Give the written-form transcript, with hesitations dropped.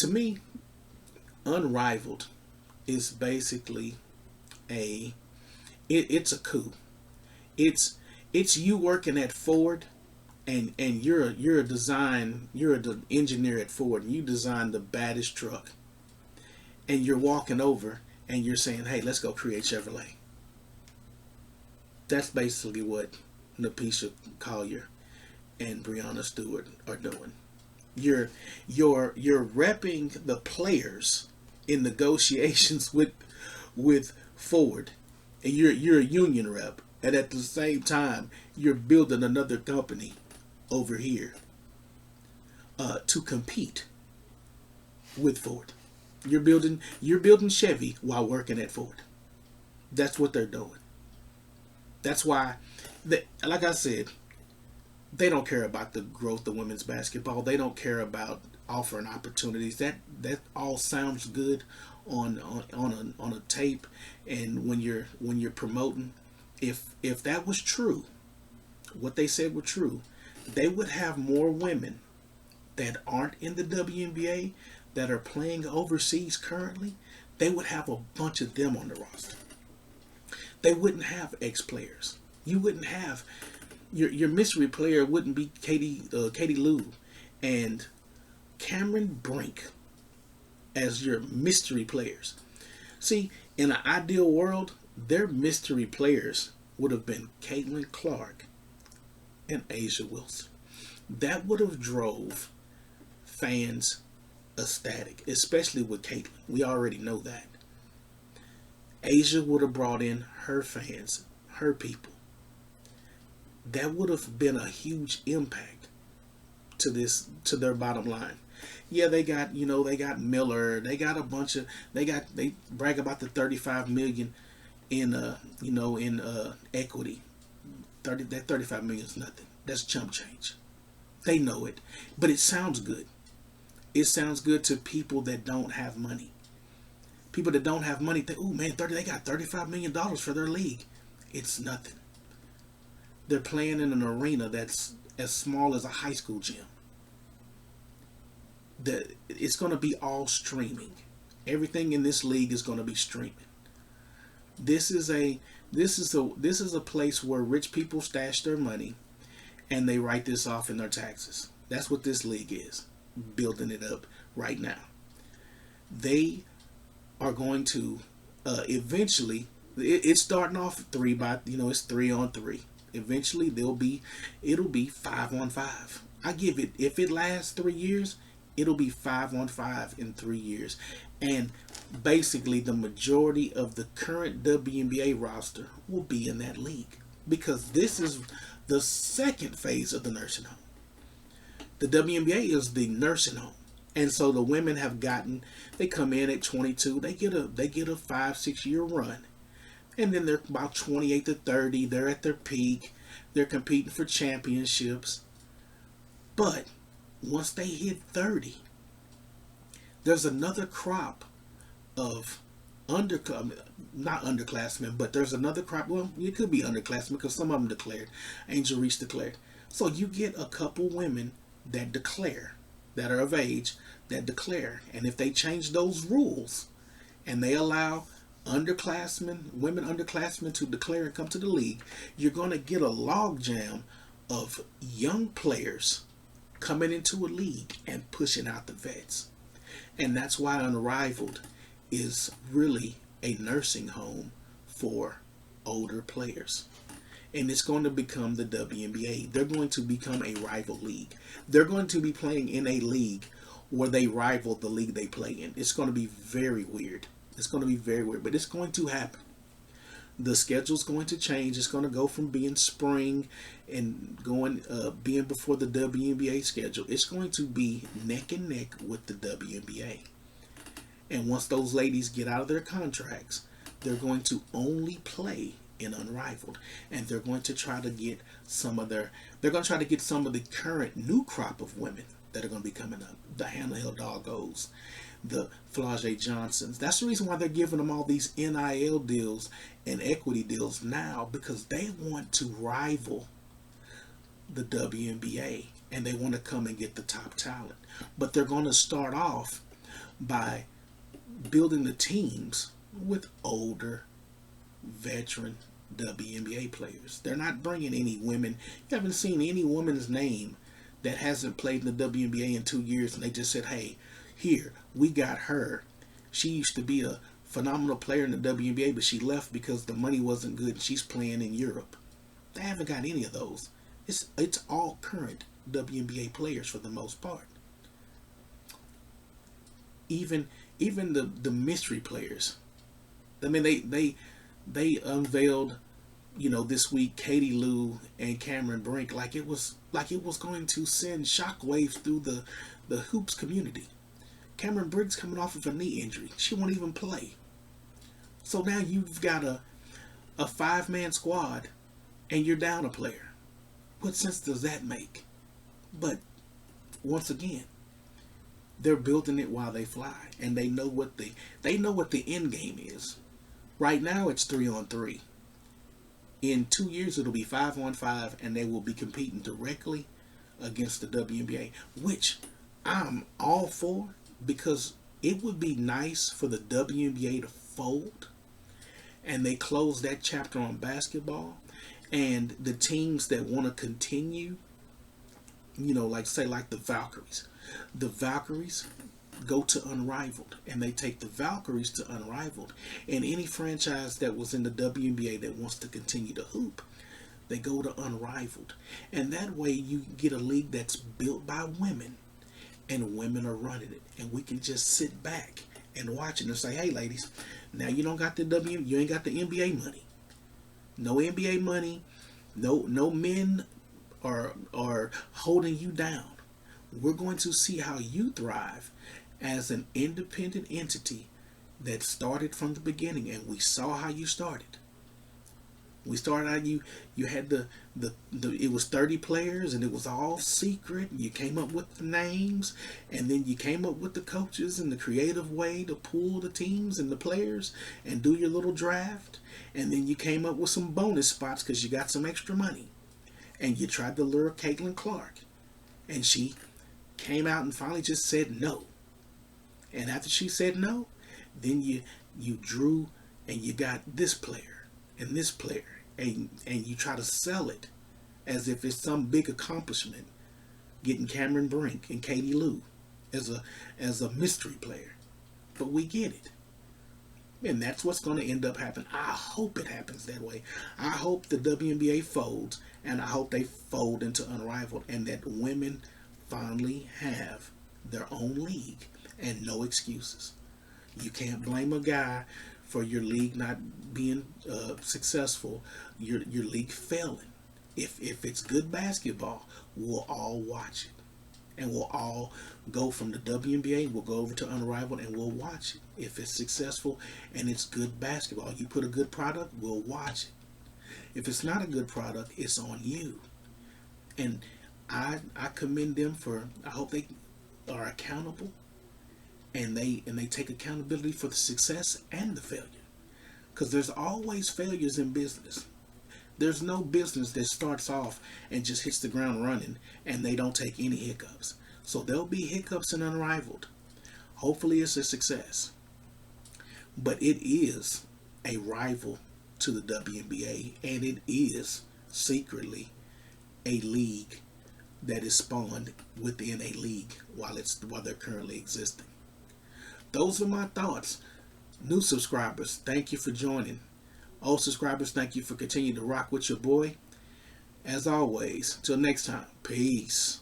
To me, Unrivaled is basically a it's a coup. It's it's you working at Ford, and you're an engineer at Ford, and you design the baddest truck, and you're walking over and you're saying, hey, let's go create Chevrolet. That's basically what Napisha Collier and Breonna Stewart are doing. You're you're repping the players in negotiations with Ford, and you're a union rep, and at the same time you're building another company over here to compete with Ford. You're building Chevy while working at Ford. That's what they're doing. That's why, like I said, they don't care about the growth of women's basketball. They don't care about offering opportunities. That all sounds good on a tape, and when you're promoting. If that was true, what they said were true, they would have more women that aren't in the WNBA that are playing overseas currently. They would have a bunch of them on the roster. They wouldn't have ex players. You wouldn't have your mystery player wouldn't be Katie Lou and Cameron Brink as your mystery players. See, in an ideal world, their mystery players would have been Caitlin Clark and Asia Wilson. That would have drove fans ecstatic, especially with Caitlin. We already know that. Asia would have brought in her fans, her people. That would have been a huge impact to their bottom line. Yeah, they got Miller, they got a bunch of they brag about the 35 million in equity. 35 million is nothing. That's chump change. They know it, but it sounds good. It sounds good to people that don't have money. People that don't have money think, oh man, they got $35 million for their league. It's nothing. They're playing in an arena that's as small as a high school gym. It's going to be all streaming. Everything in this league is going to be streaming. This is a place where rich people stash their money and they write this off in their taxes. That's what this league is, building it up right now. They are going to eventually. It's starting off it's 3-on-3. Eventually, it'll be 5-on-5. I give it, if it lasts 3 years, it'll be 5-on-5 in 3 years, and basically the majority of the current WNBA roster will be in that league because this is the second phase of the nursing home. The WNBA is the nursing home. And so the women they come in at 22, they get a 5-6 year run. And then they're about 28 to 30, they're at their peak, they're competing for championships. But once they hit 30, there's another crop of not underclassmen, but there's another crop. Well, it could be underclassmen because some of them declared. Angel Reese declared. So you get a couple women that declare, that are of age, that declare. And if they change those rules and they allow women underclassmen to declare and come to the league, you're going to get a logjam of young players coming into a league and pushing out the vets. And that's why Unrivaled is really a nursing home for older players. And it's going to become the WNBA. They're going to become a rival league. They're going to be playing in a league where they rival the league they play in. It's going to be very weird. It's going to be very weird, but it's going to happen. The schedule's going to change. It's going to go from being spring and being before the WNBA schedule. It's going to be neck and neck with the WNBA. And once those ladies get out of their contracts, they're going to only play in Unrivaled, and they're going to try to get some of the current new crop of women that are going to be coming up. The Hannah Hidalgos, the Flau'jae Johnsons. That's the reason why they're giving them all these NIL deals and equity deals now, because they want to rival the WNBA and they want to come and get the top talent. But they're going to start off by building the teams with older, veteran WNBA players. They're not bringing any women. You haven't seen any woman's name that hasn't played in the WNBA in 2 years, and they just said, hey, here, we got her. She used to be a phenomenal player in the WNBA, but she left because the money wasn't good and she's playing in Europe. They haven't got any of those. It's all current WNBA players for the most part. Even the mystery players. I mean, they unveiled, this week, Katie Lou and Cameron Brink like it was going to send shockwaves through the hoops community. Cameron Brink's coming off of a knee injury. She won't even play. So now you've got a 5-man squad and you're down a player. What sense does that make? But once again, they're building it while they fly, and they know what the end game is. Right now it's 3-on-3. In 2 years it'll be 5-on-5, and they will be competing directly against the WNBA, which I'm all for, because it would be nice for the WNBA to fold and they close that chapter on basketball, and the teams that want to continue, like the Valkyries. The Valkyries go to Unrivaled, and they take the Valkyries to Unrivaled. And any franchise that was in the WNBA that wants to continue to hoop, they go to Unrivaled. And that way you get a league that's built by women, and women are running it. And we can just sit back and watch it and say, hey ladies, now you don't got you ain't got the NBA money. No NBA money, no men are holding you down. We're going to see how you thrive as an independent entity that started from the beginning, and we saw how you started. We started out, you had the it was 30 players, and it was all secret. You came up with the names, and then you came up with the coaches and the creative way to pull the teams and the players and do your little draft. And then you came up with some bonus spots because you got some extra money. And you tried to lure Caitlin Clark, and she came out and finally just said no. And after she said no, then you drew and you got this player and this player, and you try to sell it as if it's some big accomplishment, getting Cameron Brink and Katie Lou as a mystery player. But we get it. And that's what's going to end up happening. I hope it happens that way. I hope the WNBA folds, and I hope they fold into Unrivaled, and that women finally have their own league and no excuses. You can't blame a guy for your league not being successful, your league failing. If it's good basketball, we'll all watch it. And we'll all go from the WNBA, we'll go over to Unrivaled, and we'll watch it. If it's successful and it's good basketball, you put a good product, we'll watch it. If it's not a good product, it's on you. And I commend them I hope they are accountable, and they take accountability for the success and the failure. Because there's always failures in business. There's no business that starts off and just hits the ground running and they don't take any hiccups. So there'll be hiccups in Unrivaled. Hopefully it's a success. But it is a rival to the WNBA, and it is secretly a league that is spawned within a league while they're currently existing. Those are my thoughts. New subscribers, thank you for joining. Old subscribers, thank you for continuing to rock with your boy. As always, till next time, peace.